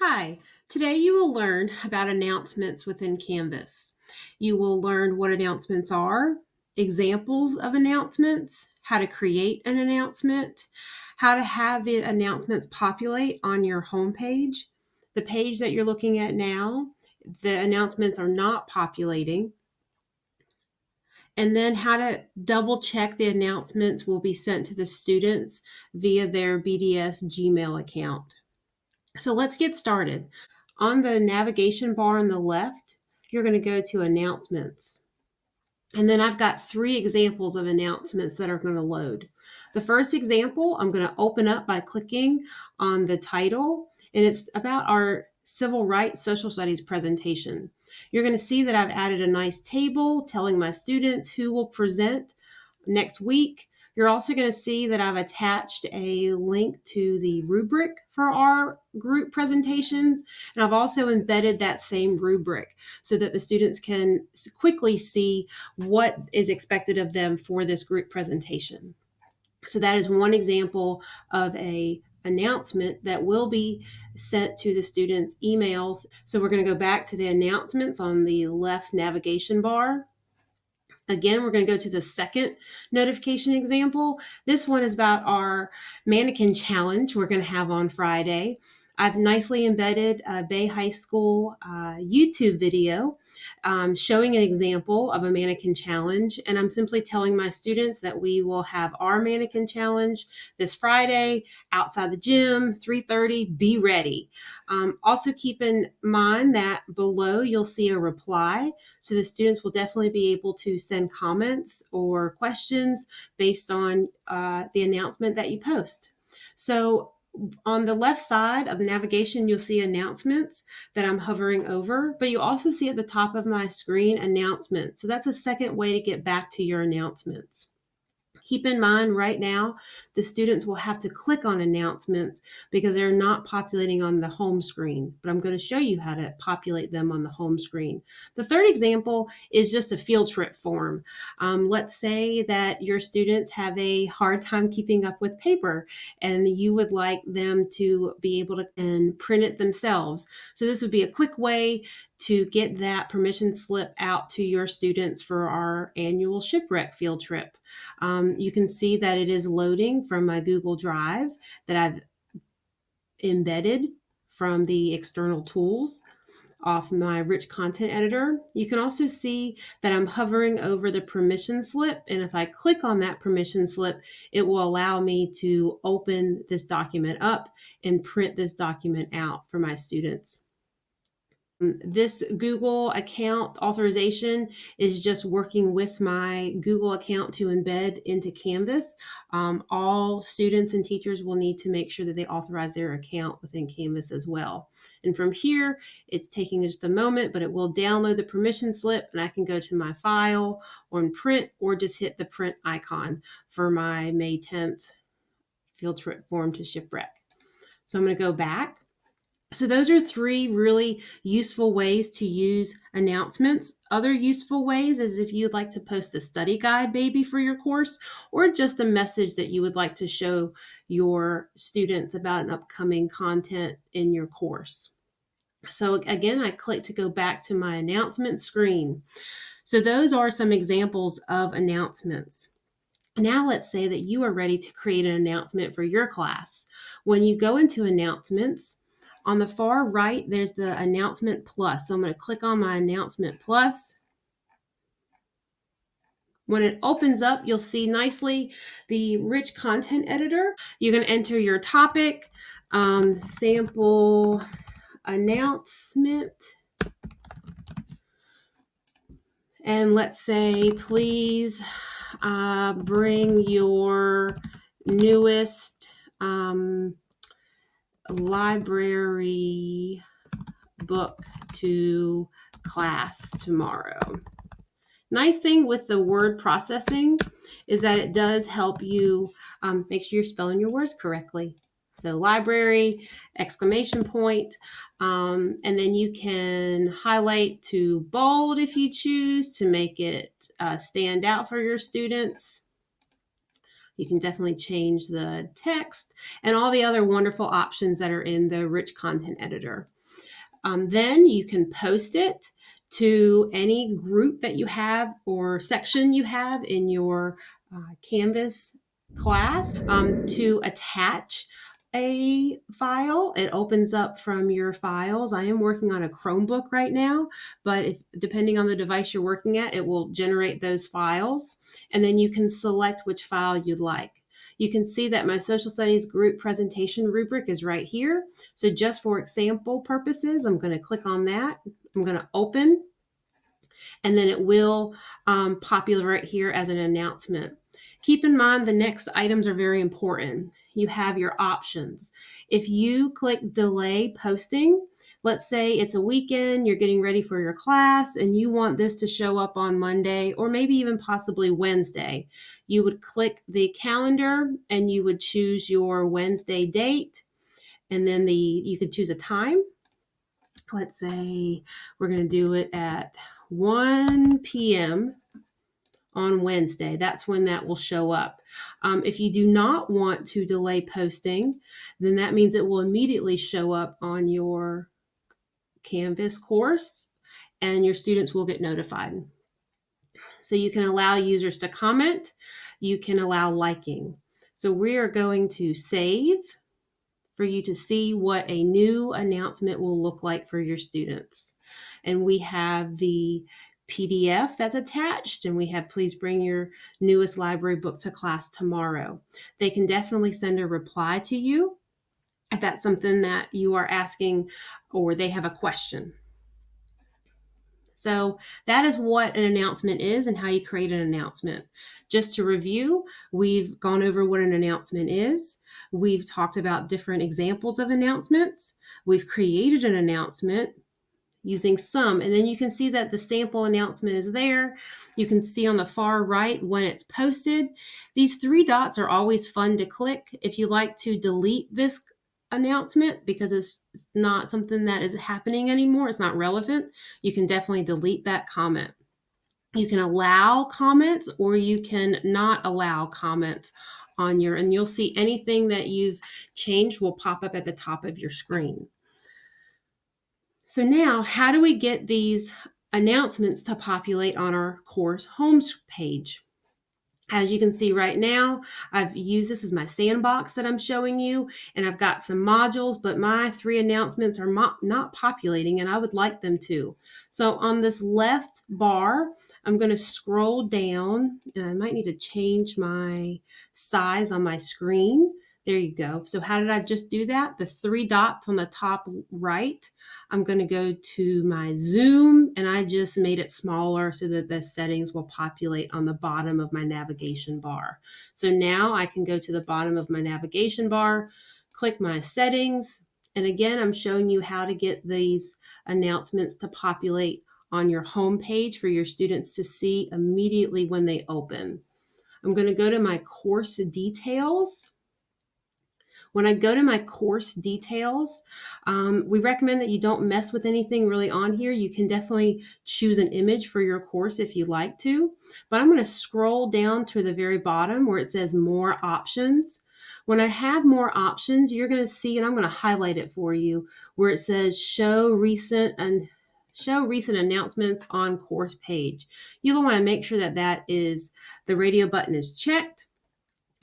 Hi, today you will learn about announcements within Canvas. You will learn what announcements are, examples of announcements, how to create an announcement, how to have the announcements populate on your homepage. The page that you're looking at now, the announcements are not populating. And then how to double check the announcements will be sent to the students via their BDS Gmail account. So let's get started. On the navigation bar on the left, you're going to go to announcements. And then I've got three examples of announcements that are going to load. The first example I'm going to open up by clicking on the title, and it's about our Civil Rights Social Studies presentation. You're going to see that I've added a nice table telling my students who will present next week. You're also going to see that I've attached a link to the rubric for our group presentations, and I've also embedded that same rubric so that the students can quickly see what is expected of them for this group presentation. So that is one example of a announcement that will be sent to the students' emails. So we're going to go back to the announcements on the left navigation bar. Again, we're going to go to the second notification example. This one is about our mannequin challenge we're going to have on Friday. I've nicely embedded a Bay High School YouTube video showing an example of a mannequin challenge. And I'm simply telling my students that we will have our mannequin challenge this Friday outside the gym, 3:30, be ready. Also keep in mind that below you'll see a reply. So the students will definitely be able to send comments or questions based on the announcement that you post. So on the left side of the navigation, you'll see announcements that I'm hovering over, but you also see at the top of my screen announcements. So that's a second way to get back to your announcements. Keep in mind right now, the students will have to click on announcements because they're not populating on the home screen, but I'm going to show you how to populate them on the home screen. The third example is just a field trip form. Let's say that your students have a hard time keeping up with paper and you would like them to be able to and print it themselves. So this would be a quick way to get that permission slip out to your students for our annual shipwreck field trip. You can see that it is loading from my Google Drive that I've embedded from the external tools off my rich content editor. You can also see that I'm hovering over the permission slip, and if I click on that permission slip, it will allow me to open this document up and print this document out for my students. This Google account authorization is just working with my Google account to embed into Canvas. All students and teachers will need to make sure that they authorize their account within Canvas as well. And from here, it's taking just a moment, but it will download the permission slip and I can go to my file or print or just hit the print icon for my May 10th field trip form to Shipwreck. So I'm going to go back. So those are three really useful ways to use announcements. Other useful ways is if you'd like to post a study guide maybe for your course or just a message that you would like to show your students about an upcoming content in your course. So again, I click to go back to my announcement screen. So those are some examples of announcements. Now let's say that you are ready to create an announcement for your class. When you go into announcements, on the far right, there's the announcement plus. So I'm going to click on my announcement plus. When it opens up, you'll see nicely the rich content editor. You can enter your topic, sample announcement. And let's say, please bring your newest library book to class tomorrow. Nice thing with the word processing is that it does help you make sure you're spelling your words correctly. So library, exclamation point, and then you can highlight to bold if you choose to make it stand out for your students. You can definitely change the text and all the other wonderful options that are in the rich content editor. Then you can post it to any group that you have or section you have in your Canvas class to attach a file. It opens up from your files. I am working on a Chromebook right now, but depending on the device you're working at, it will generate those files, and then you can select which file you'd like. You can see that my social studies group presentation rubric is right here. So just for example purposes, I'm going to click on that. I'm going to open, and then it will populate right here as an announcement. Keep in mind the next items are very important. You have your options. If you click delay posting, let's say it's a weekend, you're getting ready for your class, and you want this to show up on Monday or maybe even possibly Wednesday, you would click the calendar and you would choose your Wednesday date, and then you could choose a time. Let's say we're going to do it at 1 p.m. on Wednesday. That's when that will show up. If you do not want to delay posting, then that means it will immediately show up on your Canvas course and your students will get notified. So you can allow users to comment. You can allow liking. So we are going to save for you to see what a new announcement will look like for your students. And we have the PDF that's attached, and we have please bring your newest library book to class tomorrow. They can definitely send a reply to you if that's something that you are asking or they have a question. So that is what an announcement is and how you create an announcement. Just to review, we've gone over what an announcement is. We've talked about different examples of announcements. We've created an announcement using some, and then you can see that the sample announcement is there. You can see on the far right when it's posted. These 3 dots are always fun to click. If you like to delete this announcement because it's not something that is happening anymore, it's not relevant, you can definitely delete that comment. You can allow comments or you can not allow comments on and you'll see anything that you've changed will pop up at the top of your screen. So now, how do we get these announcements to populate on our course home page? As you can see right now, I've used this as my sandbox that I'm showing you, and I've got some modules, but my 3 announcements are not populating, and I would like them to. So on this left bar, I'm going to scroll down, and I might need to change my size on my screen. There you go. So how did I just do that? The 3 dots on the top right, I'm going to go to my zoom, and I just made it smaller so that the settings will populate on the bottom of my navigation bar. So now I can go to the bottom of my navigation bar, click my settings, and again, I'm showing you how to get these announcements to populate on your home page for your students to see immediately when they open. I'm going to go to my course details. When I go to my course details, we recommend that you don't mess with anything really on here. You can definitely choose an image for your course if you like to, but I'm going to scroll down to the very bottom where it says more options. When I have more options, you're going to see, and I'm going to highlight it for you, where it says show recent announcements on course page. You'll want to make sure that the radio button is checked.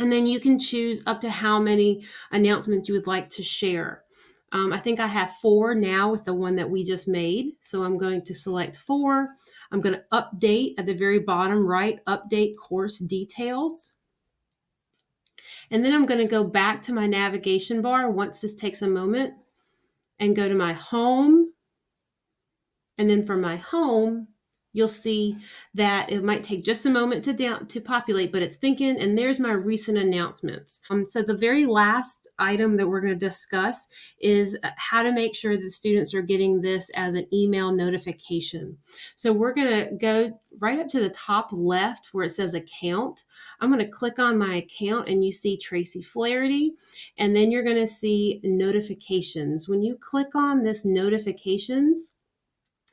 And then you can choose up to how many announcements you would like to share. I think I have 4 now with the one that we just made. So I'm going to select 4. I'm going to update at the very bottom right, update course details. And then I'm going to go back to my navigation bar once this takes a moment and go to my home. And then from my home, you'll see that it might take just a moment to populate, but it's thinking, and there's my recent announcements. So the very last item that we're going to discuss is how to make sure the students are getting this as an email notification. So we're going to go right up to the top left where it says account. I'm going to click on my account and you see Tracy Flaherty, and then you're going to see notifications. When you click on this notifications,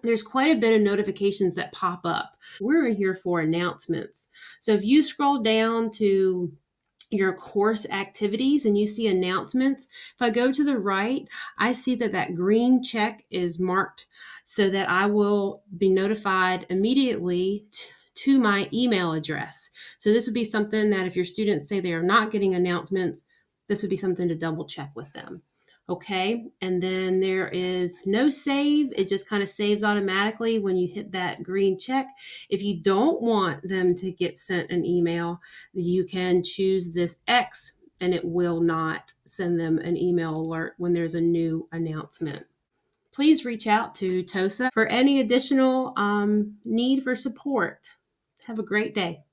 there's quite a bit of notifications that pop up. We're in here for announcements. So if you scroll down to your course activities and you see announcements, if I go to the right, I see that that green check is marked so that I will be notified immediately to my email address. So this would be something that if your students say they are not getting announcements, this would be something to double check with them. Okay, and then there is no save. It just kind of saves automatically when you hit that green check. If you don't want them to get sent an email, you can choose this X and it will not send them an email alert when there's a new announcement. Please reach out to TOSA for any additional need for support. Have a great day.